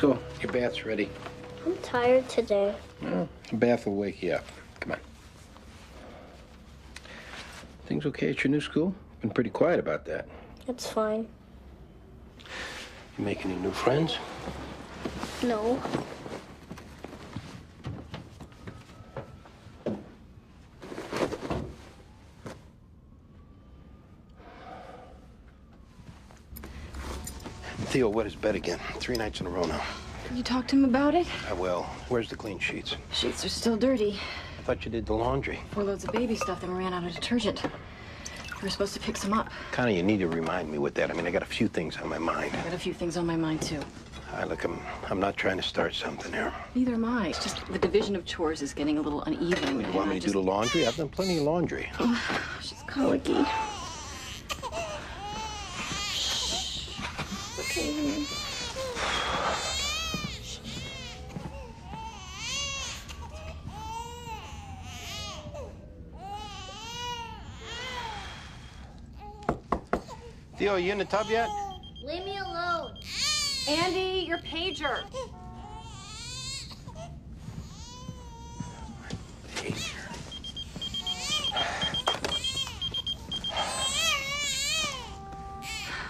go. Your bath's ready. I'm tired today. Well, a bath will wake you up. Come on. Things okay at your new school? Been pretty quiet about that. It's fine. You make any new friends? No. Theo wet his bed again. 3 nights in a row now. You talked to him about it? I will. Where's the clean sheets? Sheets are still dirty. I thought you did the laundry. 4 loads of baby stuff, then we ran out of detergent. We were supposed to pick some up. Connie, you need to remind me with that. I mean, I got a few things on my mind. I got a few things on my mind, too. Look, I'm not trying to start something here. Neither am I. It's just the division of chores is getting a little uneven. You want me to do the laundry? I've done plenty of laundry. She's colicky. Okay. Theo, you in the tub yet? Leave me alone. Andy, your pager.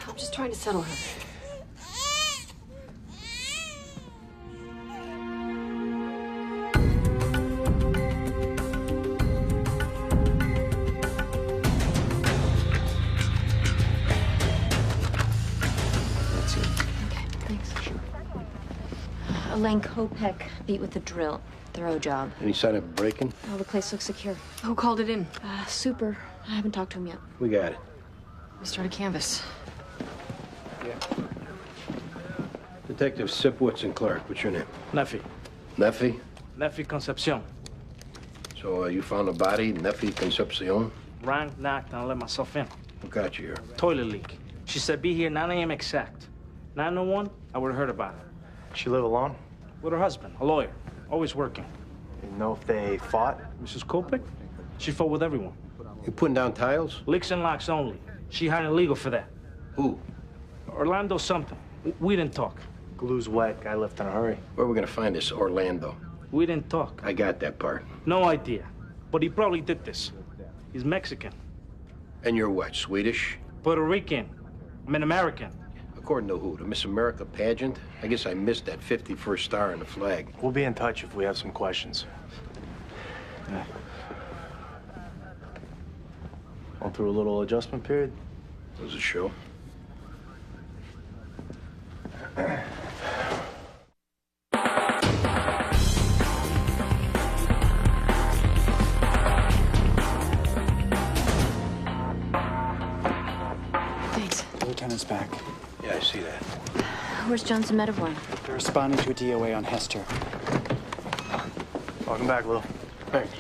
I'm just trying to settle her. Elaine Kopek beat with the drill. Thorough job. Any sign of breaking? Oh, the place looks secure. Who called it in? Super. I haven't talked to him yet. We got it. We started canvas. Yeah. Detective Sipwitz and Clark. What's your name? Neffy. Neffy? Neffy Concepcion. So you found a body, Neffy Concepcion? Rang, knocked, and I let myself in. What got you here? Toilet leak. She said be here 9 a.m. exact. 9:01, I would have heard about it. She live alone? With her husband, a lawyer. Always working. You know if they fought? Mrs. Kopek? She fought with everyone. You putting down tiles? Licks and locks only. She hired legal for that. Who? Orlando something. We didn't talk. Glue's wet. Guy left in a hurry. Where are we gonna find this Orlando? We didn't talk. I got that part. No idea. But he probably did this. He's Mexican. And you're what, Swedish? Puerto Rican. I'm an American. According to who? The Miss America pageant? I guess I missed that 51st star in the flag. We'll be in touch if we have some questions. Yeah. Going through a little adjustment period? Does it show? Thanks. The lieutenant's back. Yeah, I see that. Where's Johnson Medivore? They're responding to a DOA on Hester. Welcome back, Lou. Thanks.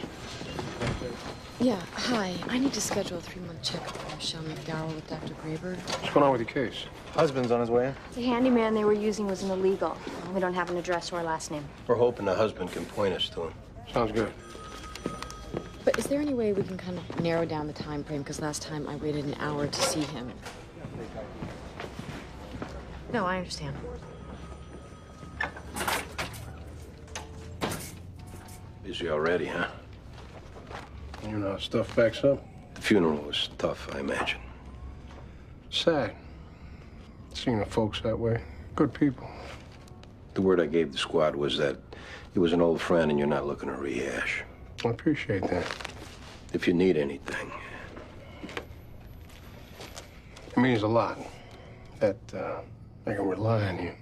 Yeah, hi. I need to schedule a 3-month checkup with Michelle McDowell with Dr. Graber. What's going on with your case? Husband's on his way in. The handyman they were using was an illegal. We don't have an address or a last name. We're hoping the husband can point us to him. Sounds good. But is there any way we can kind of narrow down the time frame? Because last time I waited an hour to see him. No, I understand. Busy already, huh? You know how stuff backs up? The funeral was tough, I imagine. Sad. Seeing the folks that way. Good people. The word I gave the squad was that he was an old friend and you're not looking to rehash. I appreciate that. If you need anything. It means a lot that I can rely on you.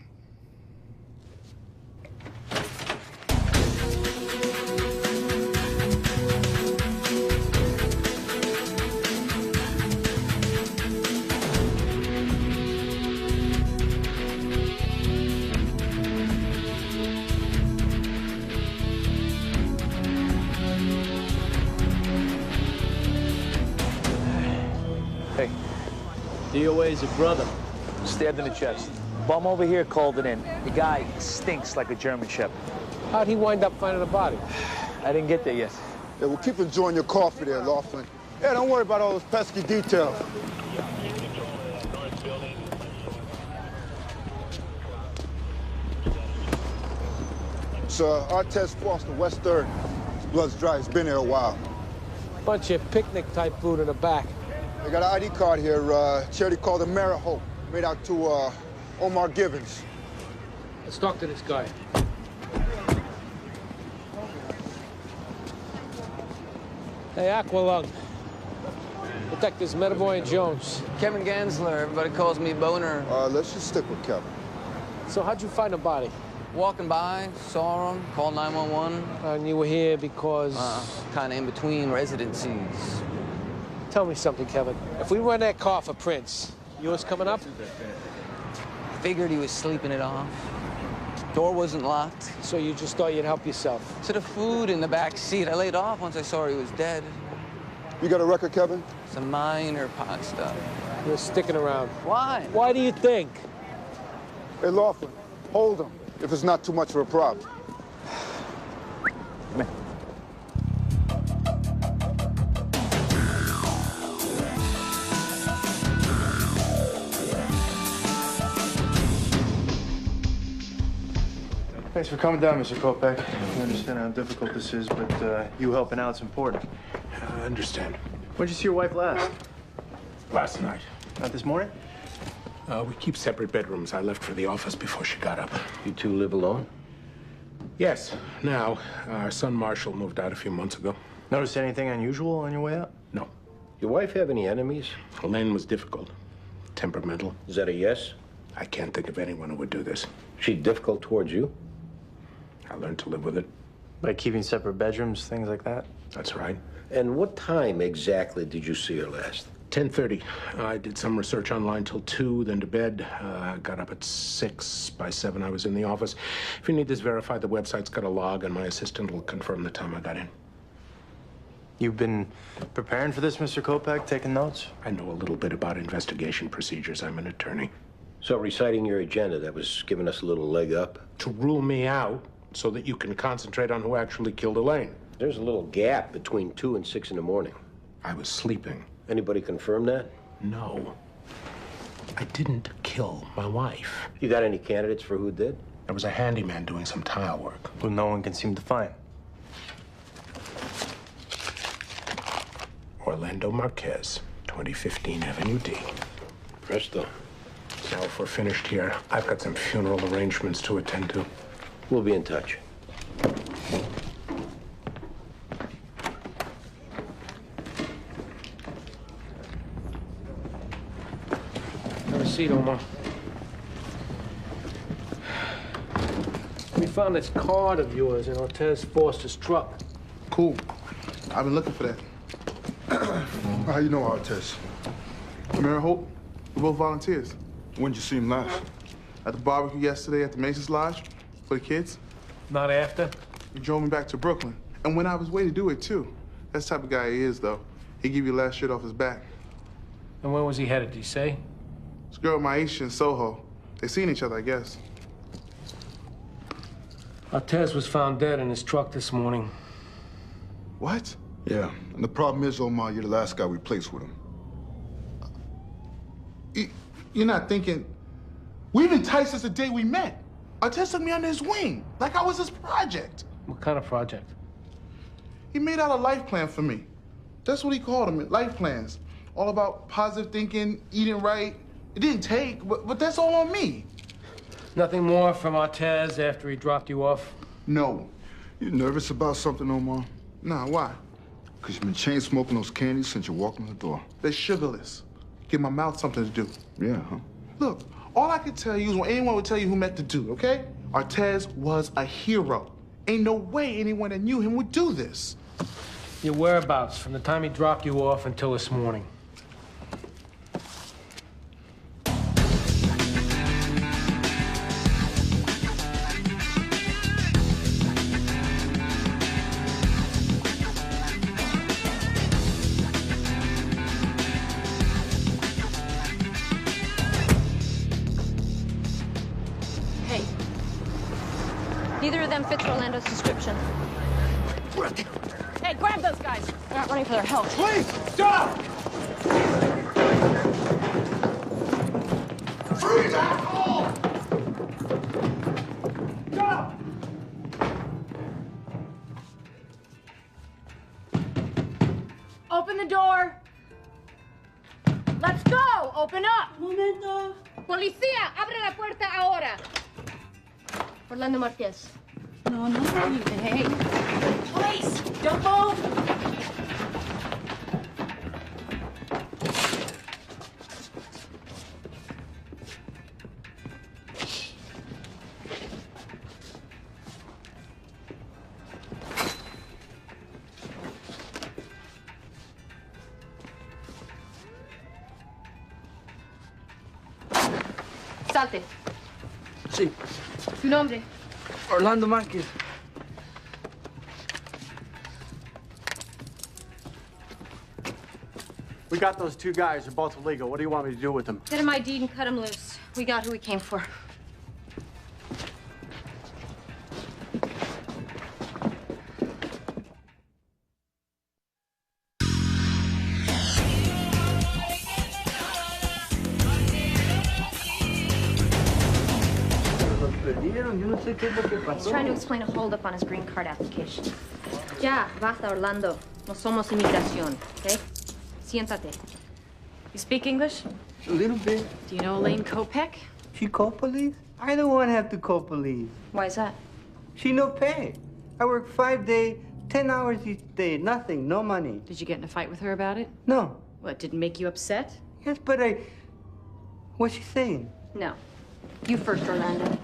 Hey, DOA's a brother. stabbed in the chest. Bum over here called it in. The guy stinks like a German Shepherd. How'd he wind up finding the body? I didn't get there yet. Yeah, well, keep enjoying your coffee there, Laughlin. Yeah, don't worry about all those pesky details. Artez Foster, West 3rd. Blood's dry. He's been here a while. Bunch of picnic-type food in the back. They got an ID card here, charity called the Mara Hope, made out to Omar Givens. Let's talk to this guy. Hey, Aqualung. Detectives Medavoy and Jones. Kevin Gansler. Everybody calls me Boner. Let's just stick with Kevin. So how'd you find the body? Walking by, saw him, called 911. And you were here because... Kind of in between residencies. Tell me something, Kevin. If we run that car for Prince, yours coming up? Figured he was sleeping it off. Door wasn't locked. So you just thought you'd help yourself? To the food in the back seat. I laid off once I saw he was dead. You got a record, Kevin? Some minor pot stuff. You're sticking around. Why? Why do you think? Hey, Laughlin, hold him if it's not too much of a problem. Thanks for coming down, Mr. Kopech. I understand how difficult this is, but you helping out is important. I understand. When'd you see your wife last? Last night. Not this morning? We keep separate bedrooms. I left for the office before she got up. You two live alone? Yes, now. Our son Marshall moved out a few months ago. Notice anything unusual on your way out? No. Your wife have any enemies? Elaine was difficult. Temperamental. Is that a yes? I can't think of anyone who would do this. She difficult towards you? I learned to live with it. By keeping separate bedrooms, things like that? That's right. And what time exactly did you see her last? 10:30. I did some research online till 2, then to bed. Got up at 6. By 7, I was in the office. If you need this verified, the website's got a log, and my assistant will confirm the time I got in. You've been preparing for this, Mr. Kopech, taking notes? I know a little bit about investigation procedures. I'm an attorney. So reciting your agenda, that was giving us a little leg up? To rule me out so that you can concentrate on who actually killed Elaine. There's a little gap between 2 and 6 in the morning. I was sleeping. Anybody confirm that? No. I didn't kill my wife. You got any candidates for who did? There was a handyman doing some tile work. Who no one can seem to find. Orlando Marquez, 2015 Avenue D. Presto. So if we're finished here, I've got some funeral arrangements to attend to. We'll be in touch. Have a seat, Omar. We found this card of yours in Artez Foster's truck. Cool. I've been looking for that. How you know Artez? Mary Hope, we're both volunteers. When'd you see him last? At the barbecue yesterday at the Mason's Lodge for the kids. Not after? He drove me back to Brooklyn. And when I was way to do it, too. That's the type of guy he is, though. He'd give you the last shirt off his back. And where was he headed, did he say? This girl, Maisha, in Soho. They seen each other, I guess. Artez was found dead in his truck this morning. What? Yeah, and the problem is, Omar, you're the last guy we placed with him. You're not thinking... We've been tight since the day we met. Artez took me under his wing, like I was his project. What kind of project? He made out a life plan for me. That's what he called them, life plans. All about positive thinking, eating right. It didn't take, but that's all on me. Nothing more from Artez after he dropped you off? No. You nervous about something, Omar? Nah, why? Because you've been chain smoking those candies since you walked in the door. They're sugarless. Give my mouth something to do. Yeah, huh? Look, all I can tell you is when anyone would tell you who met the dude, okay? Artez was a hero. Ain't no way anyone that knew him would do this. Your whereabouts from the time he dropped you off until this morning? Hey. Neither of them fits Orlando's description. Hey, grab those guys. They're not running for their health. Please, stop! Freeze, asshole! Stop! Open the door. Let's go. Open up. Momento. Policía, abre la puerta ahora. Orlando Marquez. No. Hey. Police, don't move. Salte. Sí. ¿Tu nombre? Orlando Márquez. We got those two guys. They're both illegal. What do you want me to do with them? Get him ID'd and cut him loose. We got who we came for. He's trying to explain a holdup on his green card application. Ya, basta, Orlando. No somos inmigración, ¿okay? Siéntate. You speak English? A little bit. Do you know Elaine Kopech? She call police? I don't want to have to call police. Why is that? She no pay. I work 5 days, 10 hours each day. Nothing, no money. Did you get in a fight with her about it? No. What, didn't make you upset? Yes, but what's she saying? No. You first, Orlando.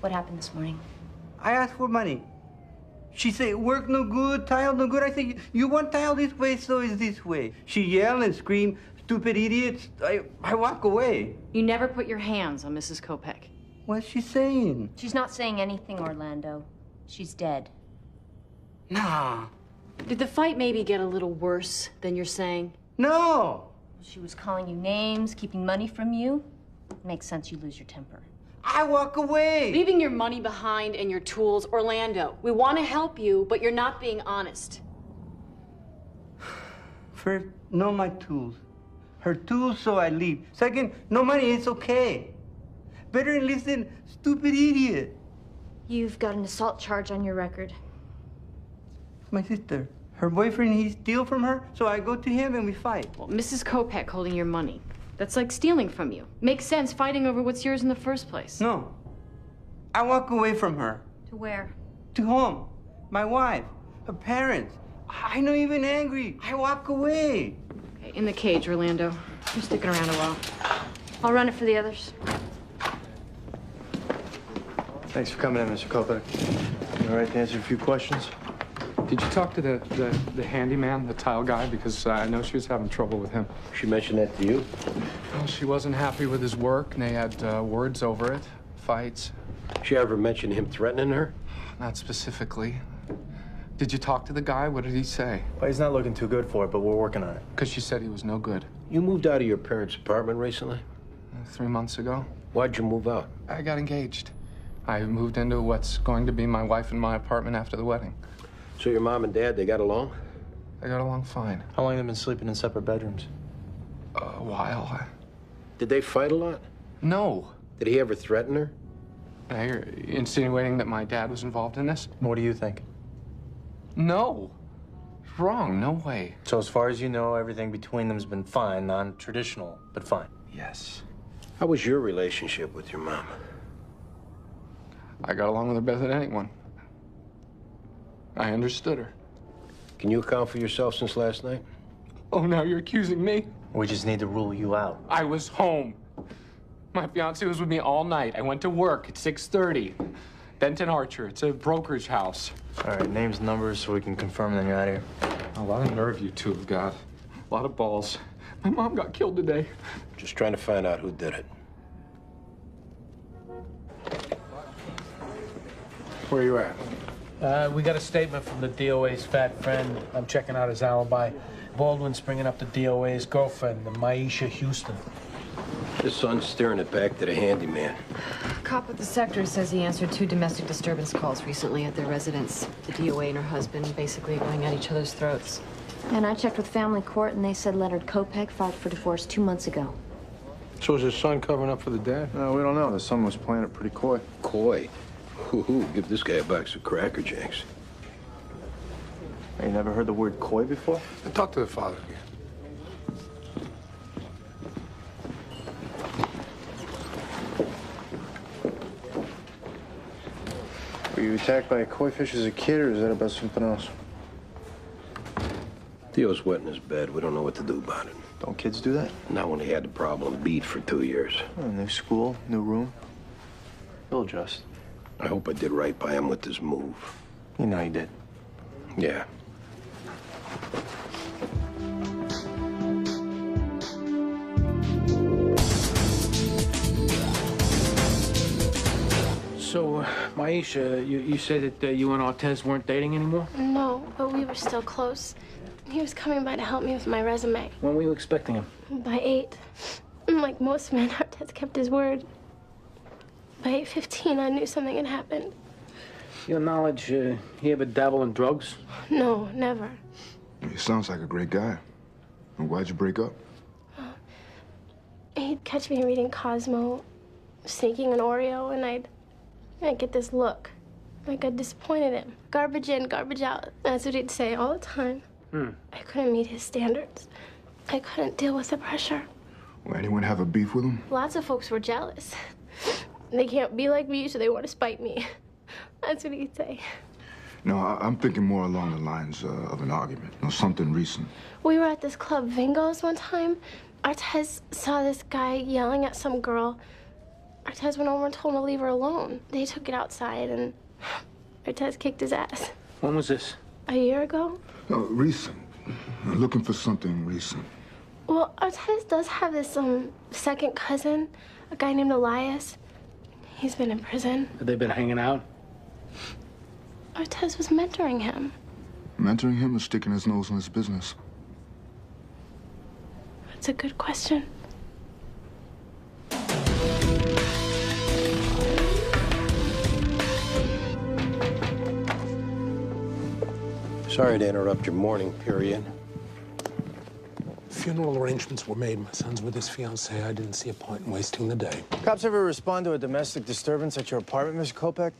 What happened this morning? I asked for money. She said, work no good, tile no good. I said, you want tile this way, so is this way. She yelled and screamed, stupid idiots. I walk away. You never put your hands on Mrs. Kopech. What's she saying? She's not saying anything, Orlando. She's dead. Nah. Did the fight maybe get a little worse than you're saying? No. She was calling you names, keeping money from you. Makes sense you lose your temper. I walk away. Leaving your money behind and your tools, Orlando. We want to help you, but you're not being honest. First, no my tools. Her tools, so I leave. Second, no money, it's okay. Better listen, stupid idiot. You've got an assault charge on your record. My sister. Her boyfriend, he steal from her, so I go to him and we fight. Well, Mrs. Kopech holding your money. That's like stealing from you. Makes sense fighting over what's yours in the first place. No. I walk away from her. To where? To home. My wife. Her parents. I'm not even angry. I walk away. Okay, in the cage, Orlando. You're sticking around a while. I'll run it for the others. Thanks for coming in, Mr. Kopech. You all right to answer a few questions? Did you talk to the handyman, the tile guy? Because I know she was having trouble with him. She mentioned that to you? Well, she wasn't happy with his work, and they had words over it, fights. She ever mentioned him threatening her? Not specifically. Did you talk to the guy? What did he say? Well, he's not looking too good for it, but we're working on it. Because she said he was no good. You moved out of your parents' apartment recently? 3 months ago. Why'd you move out? I got engaged. I moved into what's going to be my wife and my apartment after the wedding. So your mom and dad, they got along? They got along fine. How long have they been sleeping in separate bedrooms? A while. Did they fight a lot? No. Did he ever threaten her? Now you're insinuating that my dad was involved in this? What do you think? No. Wrong. No way. So as far as you know, everything between them's been fine, non-traditional, but fine. Yes. How was your relationship with your mom? I got along with her better than anyone. I understood her. Can you account for yourself since last night? Oh, now you're accusing me? We just need to rule you out. I was home. My fiancée was with me all night. I went to work at 6:30. Benton Archer. It's a brokerage house. All right, names, numbers, so we can confirm, then you're out of here. A lot of nerve you two have got. A lot of balls. My mom got killed today. Just trying to find out who did it. Where are you at? We got a statement from the DOA's fat friend. I'm checking out his alibi. Baldwin's bringing up the DOA's girlfriend, the Maisha Houston. His son's steering it back to the handyman. Cop at the sector says he answered 2 domestic disturbance calls recently at their residence. The DOA and her husband basically going at each other's throats. And I checked with family court, and they said Leonard Kopech filed for divorce 2 months ago. So is his son covering up for the dad? No, we don't know. The son was playing it pretty coy. Coy? Hoo-hoo, give this guy a box of Cracker Jacks. You never heard the word coy before? Talk to the father again. Were you attacked by a koi fish as a kid, or is that about something else? Theo's wet in his bed. We don't know what to do about it. Don't kids do that? Not when he had the problem beat for 2 years. Oh, new school, new room. He'll adjust. I hope I did right by him with this move. You know you did. Yeah. So, Maisha, you said that you and Ortez weren't dating anymore? No, but we were still close. He was coming by to help me with my resume. When were you expecting him? By 8. And like most men, Ortez kept his word. By 8:15, I knew something had happened. Your knowledge, he ever dabble in drugs? No, never. He sounds like a great guy. And why'd you break up? He'd catch me reading Cosmo, sneaking an Oreo, and I'd get this look. Like I disappointed him. Garbage in, garbage out. That's what he'd say all the time. I couldn't meet his standards. I couldn't deal with the pressure. Will anyone have a beef with him? Lots of folks were jealous. They can't be like me, so they want to spite me. That's what he'd say. No, I'm thinking more along the lines of an argument. Something recent. We were at this club, Vingo's, one time. Ortez saw this guy yelling at some girl. Ortez went over and told him to leave her alone. They took it outside, and Ortez kicked his ass. When was this? A year ago? No, recent. I'm looking for something recent. Well, Ortez does have this second cousin, a guy named Elias. He's been in prison. Have they been hanging out? Ortez was mentoring him. Mentoring him or sticking his nose in his business? That's a good question. Sorry to interrupt your morning period. Funeral arrangements were made. My son's with his fiancée. I didn't see a point in wasting the day. Cops ever respond to a domestic disturbance at your apartment, Mr. Kopech?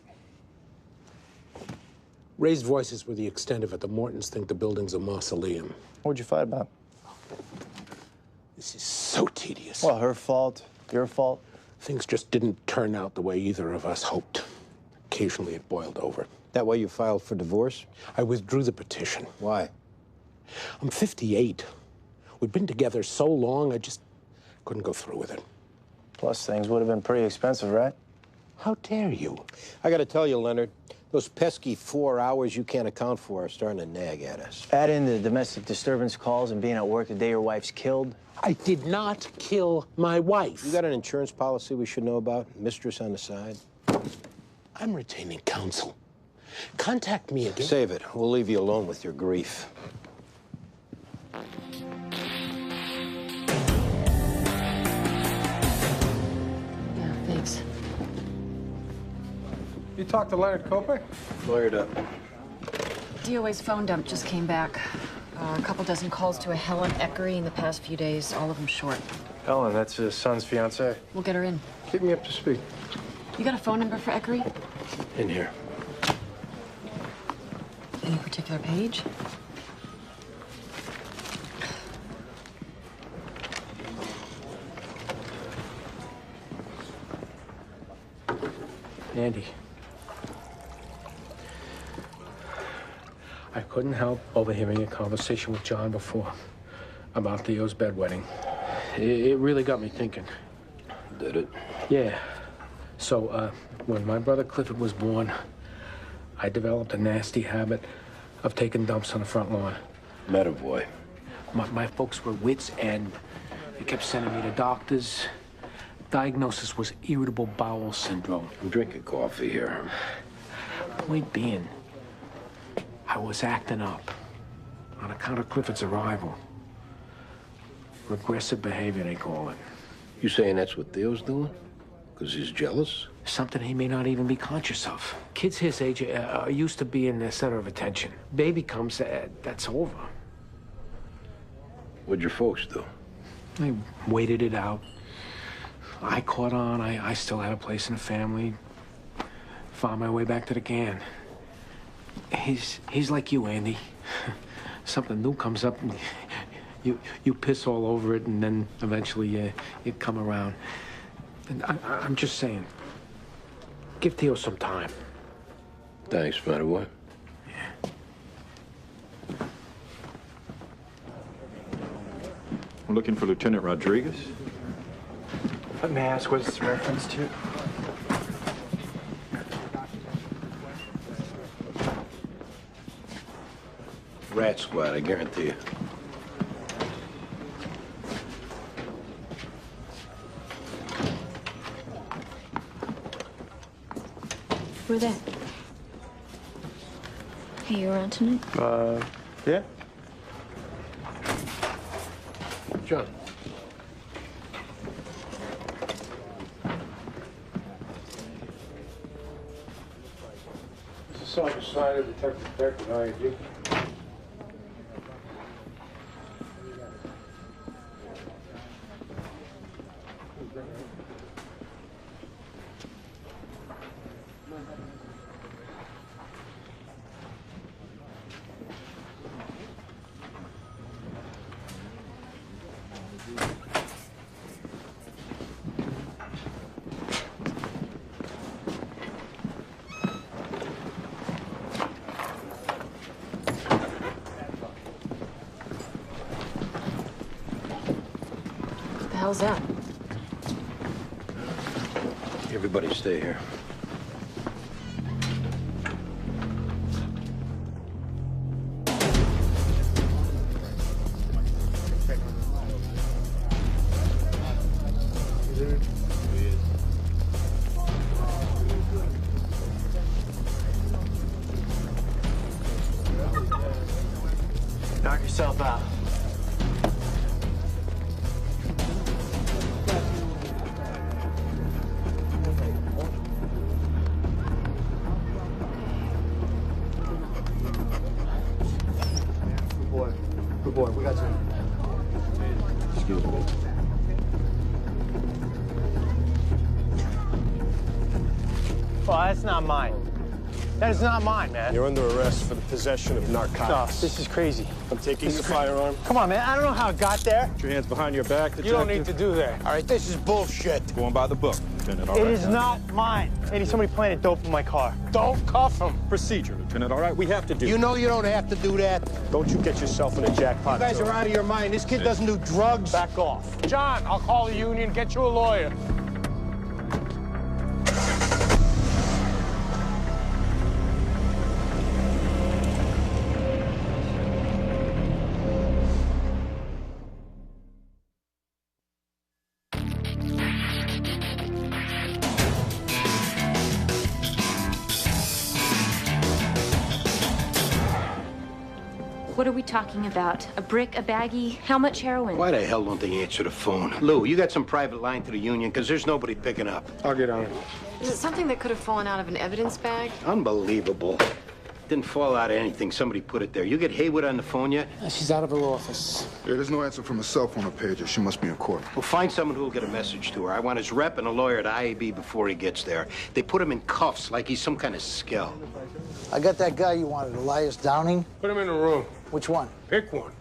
Raised voices were the extent of it. The Mortons think the building's a mausoleum. What'd you fight about? This is so tedious. Well, her fault, your fault. Things just didn't turn out the way either of us hoped. Occasionally it boiled over. That why you filed for divorce? I withdrew the petition. Why? I'm 58. We'd been together so long, I just couldn't go through with it. Plus, things would have been pretty expensive, right? How dare you? I gotta tell you, Leonard, those pesky 4 hours you can't account for are starting to nag at us. Add in the domestic disturbance calls and being at work the day your wife's killed. I did not kill my wife. You got an insurance policy we should know about? Mistress on the side? I'm retaining counsel. Contact me again. Save it. We'll leave you alone with your grief. Yeah, thanks. You talked to Leonard Kopech? Lawyered up. DOA's phone dump just came back. A couple dozen calls to a Helen Eckery in the past few days, all of them short. Helen, that's his son's fiancée. We'll get her in. Keep me up to speed. You got a phone number for Eckery? In here. Any particular page? Andy. I couldn't help overhearing a conversation with John before about Theo's bedwetting. It really got me thinking. Did it? Yeah. So, when my brother Clifford was born, I developed a nasty habit of taking dumps on the front lawn. Metaboy. My folks were wits' end. They kept sending me to doctors. Diagnosis was irritable bowel syndrome. I'm drinking coffee here. Point being, I was acting up on account of Clifford's arrival. Regressive behavior, they call it. You saying that's what Theo's doing? Because he's jealous? Something he may not even be conscious of. Kids his age are used to being the center of attention. Baby comes, that's over. What'd your folks do? They waited it out. I caught on. I still had a place in the family. Found my way back to the can. He's like you, Andy. something new comes up, and you piss all over it, and then eventually you come around. And I'm just saying, give Theo some time. Thanks, matter what? We're looking for Lieutenant Rodriguez. Let me ask, what's the reference to? Rat squad, I guarantee you. Who are they? Hey, you around tonight? Yeah. John. This is Sergeant Snyder, Detective IAG. The hell's that? Everybody stay here. Knock yourself out. Good boy, we got you. Excuse me. Oh, that's not mine. That is not mine, man. You're under arrest for the possession of narcotics. Oh, this is crazy. I'm taking your firearm. Come on, man. I don't know how it got there. Put your hands behind your back, detective. You don't need to do that. All right, this is bullshit. Going by the book, Lieutenant. All It right. is not mine. Maybe somebody planted dope in my car. Don't cuff him. Procedure, Lieutenant. All right, we have to do. You know you don't have to do that. Don't you get yourself in a jackpot. You guys zone. are out of your mind. This kid doesn't do drugs. Back off. John, I'll call the union, get you a lawyer. What are we talking about? A brick, a baggie? How much heroin? Why the hell don't they answer the phone? Lou, you got some private line to the union, because there's nobody picking up. I'll get on it. Is it something that could have fallen out of an evidence bag? Unbelievable. Didn't fall out of anything. Somebody put it there. You get Haywood on the phone yet? She's out of her office. Yeah, there's no answer from a cell phone or pager. She must be in court. Well, find someone who will get a message to her. I want his rep and a lawyer at IAB before he gets there. They put him in cuffs like he's some kind of skell. I got that guy you wanted, Elias Downing. Put him in a room. Which one? Pick one.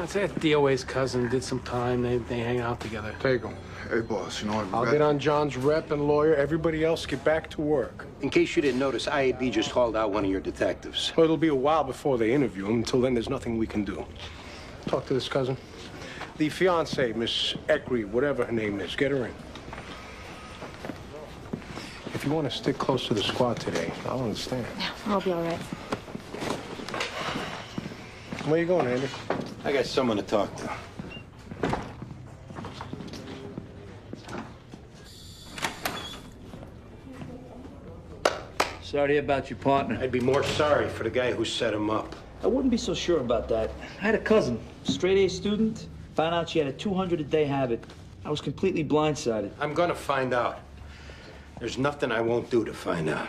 It's that DOA's cousin. Did some time. They hang out together. Take him. Hey, boss, you know what? I'll get on John's rep and lawyer. Everybody else get back to work. In case you didn't notice, IAB just hauled out one of your detectives. Well, it'll be a while before they interview him. Until then, there's nothing we can do. Talk to this cousin. The fiancée, Miss Eckery, whatever her name is, get her in. If you want to stick close to the squad today, I'll understand. Yeah, I'll be all right. Where you going, Andy? I got someone to talk to. Sorry about your partner. I'd be more sorry for the guy who set him up. I wouldn't be so sure about that. I had a cousin, straight A student, found out she had a 200-a-day habit. I was completely blindsided. I'm gonna find out. There's nothing I won't do to find out.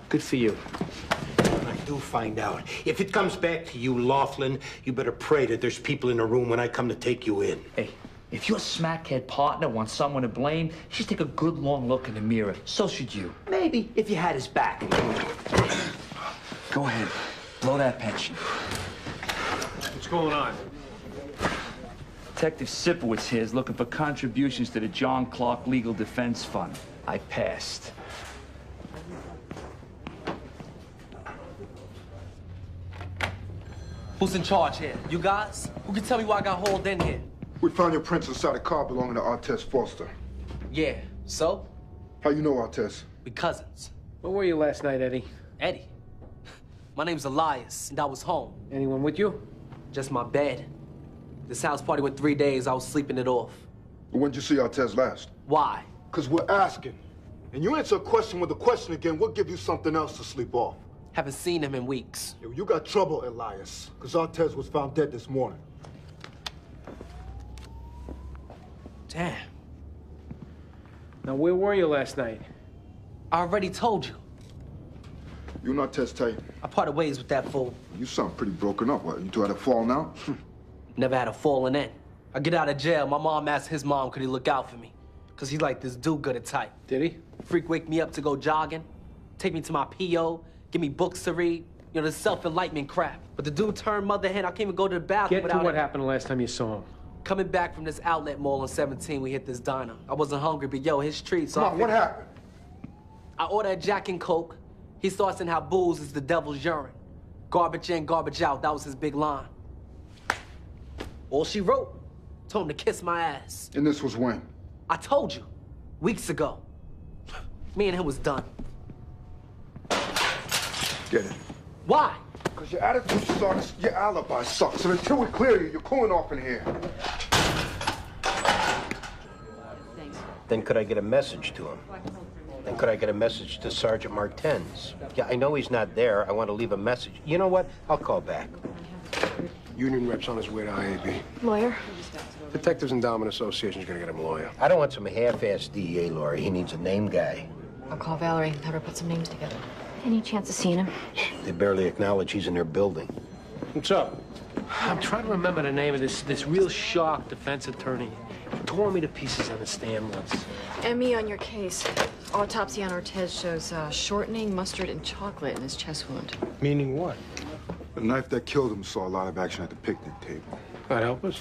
Good for you. When I do find out, if it comes back to you, Laughlin, you better pray that there's people in the room when I come to take you in. Hey, if your smackhead partner wants someone to blame, he should take a good long look in the mirror. So should you. Maybe if you had his back. Go ahead. Blow that pension. What's going on? Detective Sipowicz here is looking for contributions to the John Clark Legal Defense Fund. I passed. Who's in charge here? You guys? Who can tell me why I got hauled in here? We found your prints inside a car belonging to Artez Foster. Yeah, so? How you know Artez? We cousins. Where were you last night, Eddie? Eddie? My name's Elias, and I was home. Anyone with you? Just my bed. This house party went 3 days, I was sleeping it off. When'd you see Artez last? Why? Because we're asking. And you answer a question with a question again, we'll give you something else to sleep off. Haven't seen him in weeks. Yo, you got trouble, Elias, because Artez was found dead this morning. Damn. Now, where were you last night? I already told you. You and Artez tight? I parted ways with that fool. You sound pretty broken up. What, you two had a fall now? Never had a falling in. I get out of jail, my mom asked his mom could he look out for me. Because he like this do-gooder type. Did he? Freak wake me up to go jogging, take me to my PO, give me books to read. You know, the self-enlightenment crap. But the dude turned mother hen, I can't even go to the bathroom Get without to what happened the last time you saw him. Coming back from this outlet mall on 17, we hit this diner. I wasn't hungry, but yo, his treats. Come on, what happened? I ordered a Jack and Coke. He starts in how booze is the devil's urine. Garbage in, garbage out, that was his big line. All she wrote, told him to kiss my ass. And this was when? I told you, weeks ago. Me and him was done. Get it. Why? Because your attitude sucks, your alibi sucks, and until we clear you, you're cooling off in here. Then could I get a message to him? Then could I get a message to Sergeant Martens? Yeah, I know he's not there. I want to leave a message. You know what? I'll call back. Union rep's on his way to IAB. Lawyer? Detectives Endowment Association's gonna get him a lawyer. I don't want some half-assed DEA lawyer. He needs a name guy. I'll call Valerie, have her put some names together. Any chance of seeing him? They barely acknowledge he's in their building. What's up? I'm trying to remember the name of this real sharp defense attorney. He tore me to pieces on the stand once. Emmy, on your case. Autopsy on Ortez shows shortening, mustard, and chocolate in his chest wound. Meaning what? The knife that killed him saw a lot of action at the picnic table. That help us?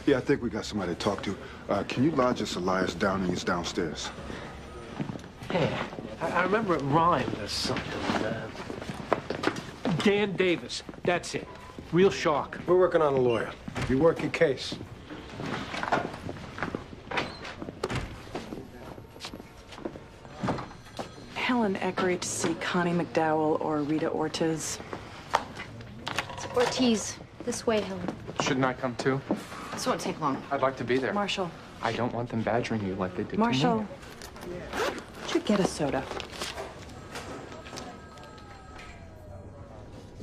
Yeah, I think we got somebody to talk to. Can you lodge this Elias down and he's downstairs? Hey, I remember it rhymed or something. Dan Davis, that's it. Real shark. We're working on a lawyer. You work your case. Helen Eckery to see Connie McDowell or Rita Ortiz. It's Ortiz. This way, Helen. Shouldn't I come too? This won't take long. I'd like to be there. Marshall. I don't want them badgering you like they did Marshall. to me. Would you get a soda?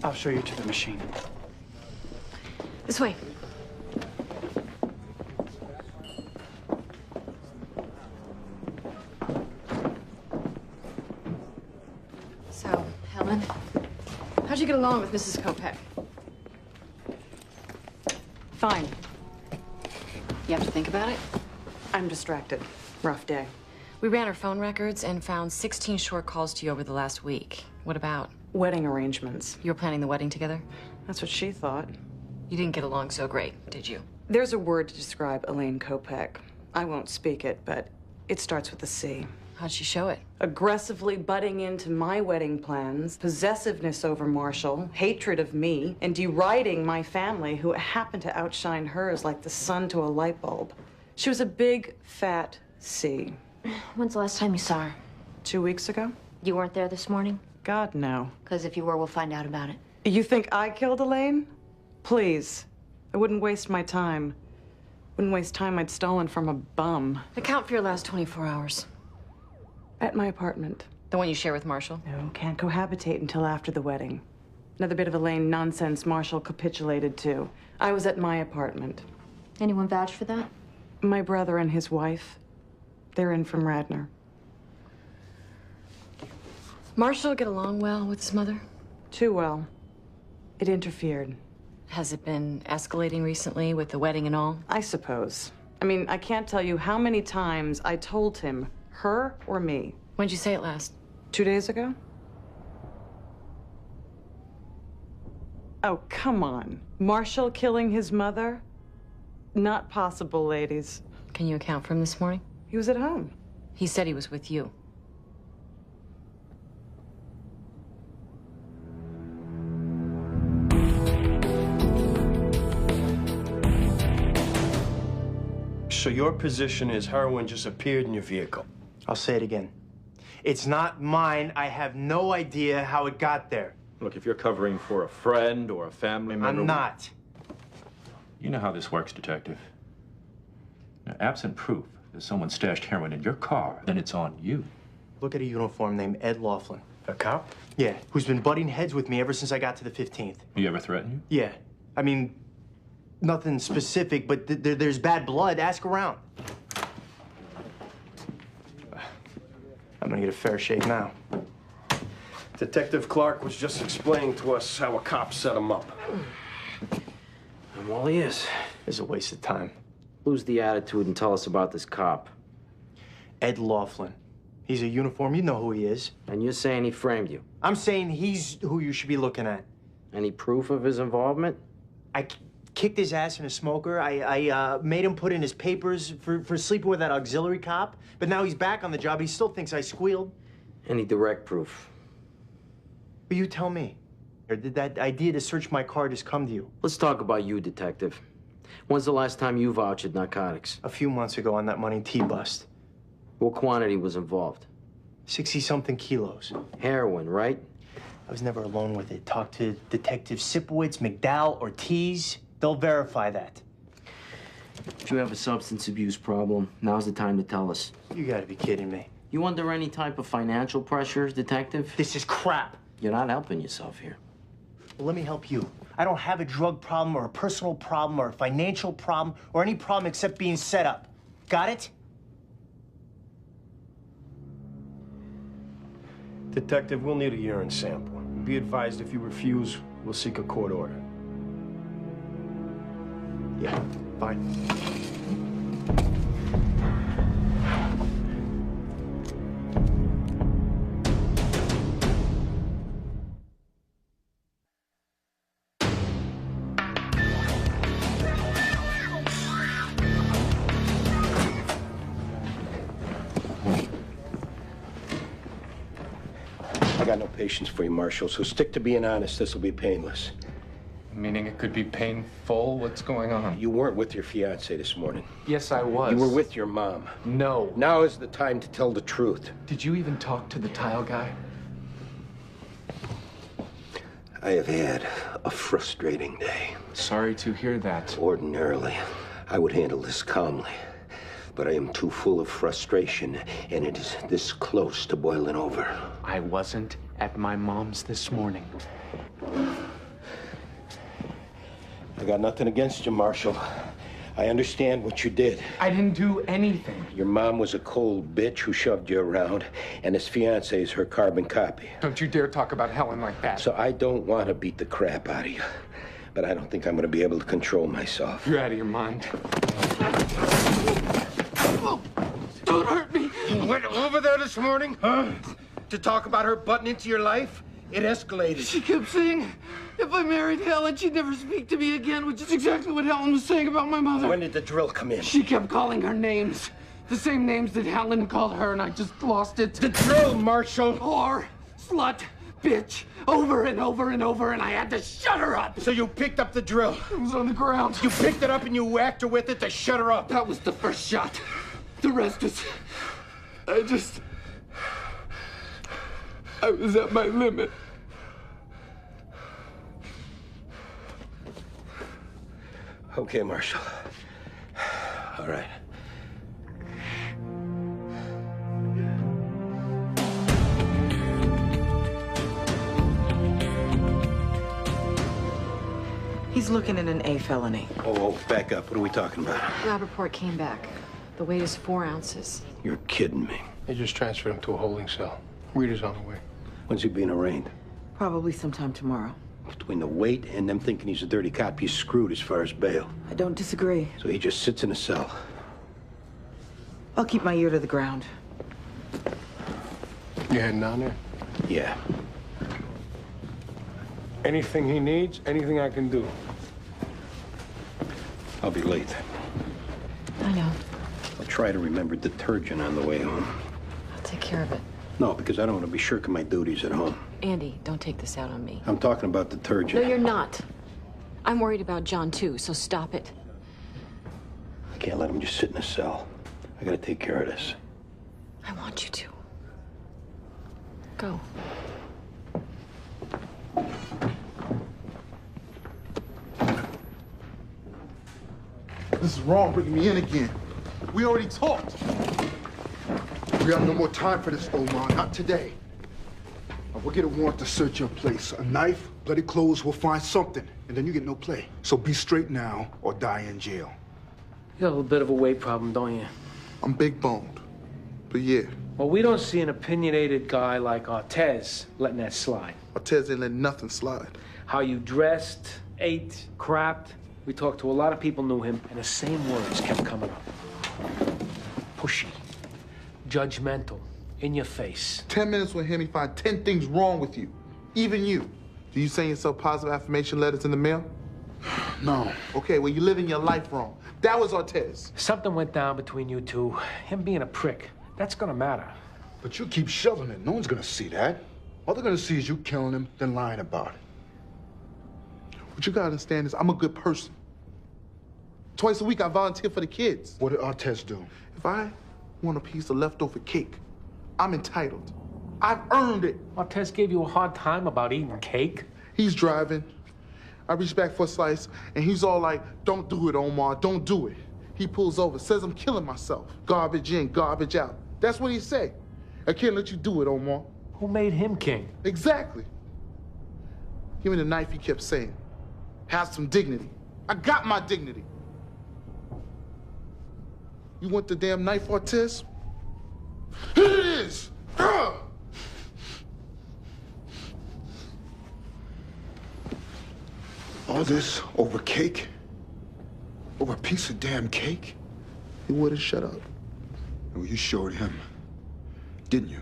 I'll show you to the machine. This way. So, Helen, how'd you get along with Mrs. Kopech? Fine. You have to think about it? I'm distracted. Rough day. We ran her phone records and found 16 short calls to you over the last week. What about? Wedding arrangements. You were planning the wedding together? That's what she thought. You didn't get along so great, did you? There's a word to describe Elaine Kopech. I won't speak it, but it starts with a C. How'd she show it? Aggressively butting into my wedding plans, possessiveness over Marshall, hatred of me, and deriding my family, who happened to outshine hers like the sun to a light bulb. She was a big, fat C. When's the last time you saw her? 2 weeks ago? You weren't there this morning? God, no. Because if you were, we'll find out about it. You think I killed Elaine? Please. I wouldn't waste my time. Wouldn't waste time I'd stolen from a bum. Account for your last 24 hours. At my apartment. The one you share with Marshall? No, can't cohabitate until after the wedding. Another bit of Elaine nonsense Marshall capitulated to. I was at my apartment. Anyone vouch for that? My brother and his wife. They're in from Radnor. Marshall get along well with his mother? Too well. It interfered. Has it been escalating recently with the wedding and all? I suppose. I mean, I can't tell you how many times I told him, her or me. When'd you say it last? 2 days ago? Oh, come on. Marshall killing his mother? Not possible, ladies. Can you account for him this morning? He was at home. He said he was with you. So your position is heroin just appeared in your vehicle? I'll say it again. It's not mine. I have no idea how it got there. Look, if you're covering for a friend or a family member... I'm not. You know how this works, Detective. Now, absent proof that someone stashed heroin in your car, then it's on you. Look at a uniform named Ed Laughlin. A cop? Yeah, who's been butting heads with me ever since I got to the 15th. He ever threaten you? Yeah. I mean, nothing specific, but there's bad blood. Ask around. I'm gonna get a fair shake now. Detective Clark was just explaining to us how a cop set him up. And well, he is. It's a waste of time. Lose the attitude and tell us about this cop. Ed Laughlin. He's a uniform. You know who he is. And you're saying he framed you? I'm saying he's who you should be looking at. Any proof of his involvement? I kicked his ass in a smoker. I made him put in his papers for sleeping with that auxiliary cop. But now he's back on the job. He still thinks I squealed. Any direct proof? But you tell me. Or did that idea to search my car just come to you? Let's talk about you, Detective. When's the last time you vouched narcotics? A few months ago on that money T-bust. What quantity was involved? 60-something kilos. Heroin, right? I was never alone with it. Talk to Detective Sipowicz, McDowell, Ortiz. They'll verify that. If you have a substance abuse problem, now's the time to tell us. You gotta be kidding me. You under any type of financial pressures, Detective? This is crap. You're not helping yourself here. Well, let me help you. I don't have a drug problem or a personal problem or a financial problem or any problem except being set up. Got it? Detective, we'll need a urine sample. Be advised, if you refuse, we'll seek a court order. Yeah, fine. I got no patience for you, Marshal, so stick to being honest. This will be painless. Meaning it could be painful? What's going on? You weren't with your fiancée this morning. Yes, I was. You were with your mom. No. Now is the time to tell the truth. Did you even talk to the tile guy? I have had a frustrating day. Sorry to hear that. Ordinarily, I would handle this calmly. But I am too full of frustration, and it is this close to boiling over. I wasn't at my mom's this morning. I got nothing against you, Marshal. I understand what you did. I didn't do anything. Your mom was a cold bitch who shoved you around, and his fiancé is her carbon copy. Don't you dare talk about Helen like that. So I don't want to beat the crap out of you, but I don't think I'm going to be able to control myself. You're out of your mind. Don't hurt me. You went over there this morning, huh? To talk about her butting into your life? It escalated. She kept saying if I married Helen, she'd never speak to me again, which is exactly what Helen was saying about my mother. When did the drill come in? She kept calling her names. The same names that Helen called her, and I just lost it. The drill, Marshal! Whore, slut, bitch, over and over and over, and I had to shut her up. So you picked up the drill? It was on the ground. You picked it up and you whacked her with it to shut her up? That was the first shot. The rest is... I was at my limit. Okay, Marshal. All right. He's looking at an A felony. Oh, back up. What are we talking about? Lab report came back. The weight is 4 ounces. You're kidding me. They just transferred him to a holding cell. Reader's on the way. When's he being arraigned? Probably sometime tomorrow. Between the weight and them thinking he's a dirty cop, he's screwed as far as bail. I don't disagree. So he just sits in a cell. I'll keep my ear to the ground. You heading down there? Yeah. Anything he needs, anything I can do. I'll be late. I know. I'll try to remember detergent on the way home. I'll take care of it. No, because I don't want to be shirking my duties at home. Andy, don't take this out on me. I'm talking about detergent. No, you're not. I'm worried about John, too, so stop it. I can't let him just sit in a cell. I gotta take care of this. I want you to. Go. This is wrong, bringing me in again. We already talked. We have no more time for this, Omar. Not today. We'll get a warrant to search your place. A knife, bloody clothes, we'll find something. And then you get no play. So be straight now or die in jail. You got a little bit of a weight problem, don't you? I'm big boned. But yeah. Well, we don't see an opinionated guy like Artez letting that slide. Artez ain't letting nothing slide. How you dressed, ate, crapped. We talked to a lot of people knew him, and the same words kept coming up. Pushy, judgmental, in your face. 10 minutes with him, he find 10 things wrong with you. Even you. Do you send yourself positive affirmation letters in the mail? No. Okay, well, you're living your life wrong. That was Artez. Something went down between you two. Him being a prick. That's gonna matter. But you keep shoving it. No one's gonna see that. All they're gonna see is you killing him, then lying about it. What you gotta understand is I'm a good person. Twice a week, I volunteer for the kids. What did Artez do? If I want a piece of leftover cake, I'm entitled. I've earned it. Artez gave you a hard time about eating cake. He's driving. I reach back for a slice, and he's all like, "Don't do it, Omar, don't do it." He pulls over, says I'm killing myself. Garbage in, garbage out. That's what he say. I can't let you do it, Omar. Who made him king? Exactly. Give me the knife, he kept saying. Have some dignity. I got my dignity. You want the damn knife, Artez? Here it is! All this over cake? Over a piece of damn cake? He wouldn't shut up. Well, you showed him, didn't you?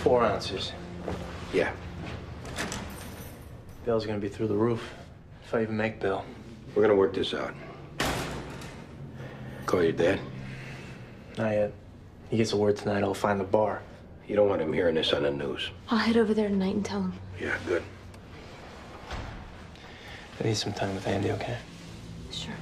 Four ounces. Yeah. Bill's gonna be through the roof. If I even make Bill. We're gonna work this out. Call your dad? Not yet. He gets a word tonight, I'll find the bar. You don't want him hearing this on the news. I'll head over there tonight and tell him. Yeah, good. I need some time with Andy, okay? Sure.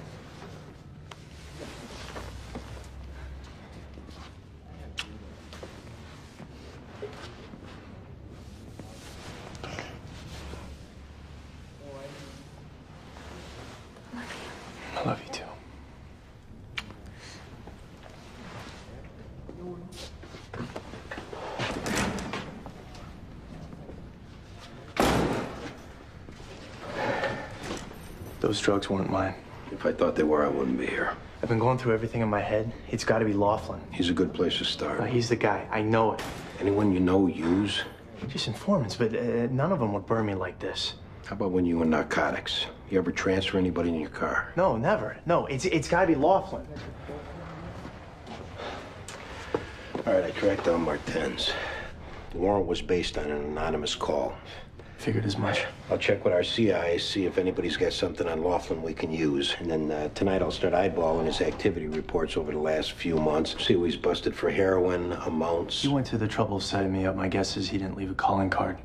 I love you too. Those drugs weren't mine. If I thought they were, I wouldn't be here. I've been going through everything in my head. It's got to be Laughlin. He's a good place to start. He's the guy. I know it. Anyone you know use? Just informants, but none of them would burn me like this. How about when you were narcotics? You ever transfer anybody in your car? No, never. No, it's got to be Laughlin. All right, I tracked down Martens. The warrant was based on an anonymous call. Figured as much. I'll check with our CI, see if anybody's got something on Laughlin we can use. And then tonight I'll start eyeballing his activity reports over the last few months. See who he's busted for heroin, amounts. You went through the trouble of setting me up. My guess is he didn't leave a calling card.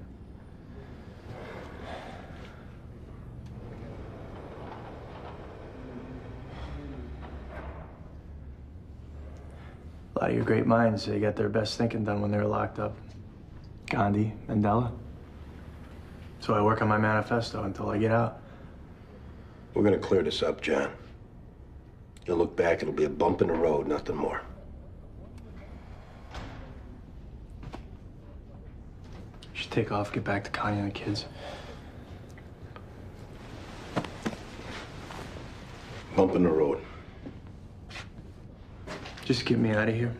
A lot of your great minds, they got their best thinking done when they were locked up. Gandhi, Mandela. So I work on my manifesto until I get out. We're gonna clear this up, John. You'll look back, it'll be a bump in the road, nothing more. You should take off, get back to Connie and the kids. Bump in the road. Just get me out of here.